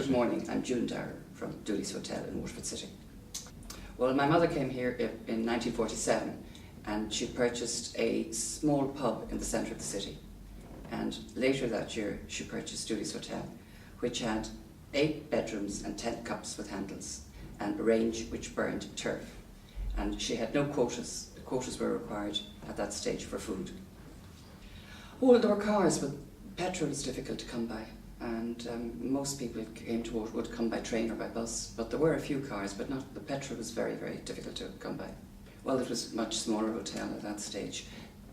Good morning, I'm June Darrer from Dooleys Hotel in Waterford City. Well, my mother came here in 1947 and she purchased a small pub in the centre of the city. And later that year she purchased Dooleys Hotel, which had 8 bedrooms and 10 cups with handles and a range which burned turf. And she had no quotas. The quotas were required at that stage for food. Well, there were cars, but petrol was difficult to come by. And most people who came to it would come by train or by bus, but there were a few cars, but not. The petrol was very, very difficult to come by. Well, it was a much smaller hotel at that stage.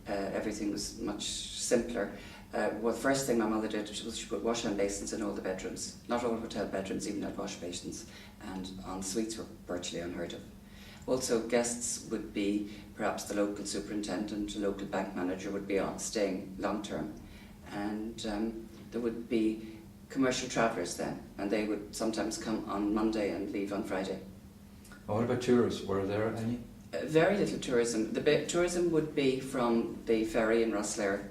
Everything was much simpler. Well, the first thing my mother did was she put wash-hand basins in all the bedrooms. Not all hotel bedrooms even had wash basins, and en suites were virtually unheard of. Also, guests would be perhaps the local superintendent, the local bank manager would be staying long term, and there would be commercial travellers then, and they would sometimes come on Monday and leave on Friday. And what about tourists? Were there any? Very little tourism. The tourism would be from the ferry in Rosslare,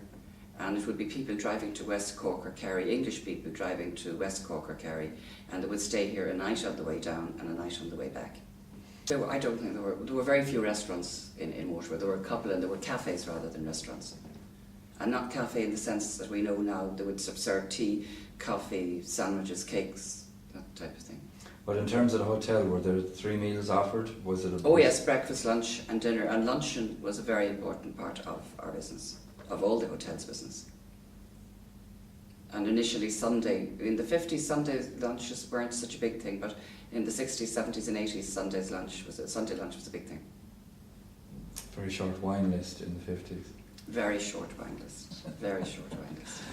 and it would be people driving to West Cork or Kerry, English people driving to West Cork or Kerry, and they would stay here a night on the way down and a night on the way back. I don't think there were very few restaurants in Waterford. There were a couple, and there were cafes rather than restaurants. And not cafe in the sense that we know now. They would serve tea, coffee, sandwiches, cakes, that type of thing. But in terms of the hotel, were there 3 meals offered? Was it? Oh yes, breakfast, lunch and dinner. And luncheon was a very important part of our business, of all the hotel's business. And initially Sunday, in the 50s, Sunday lunches weren't such a big thing, but in the 60s, 70s and 80s, Sunday lunch was a big thing. Very short wine list in the 50s. Very short wine list, very short wine list.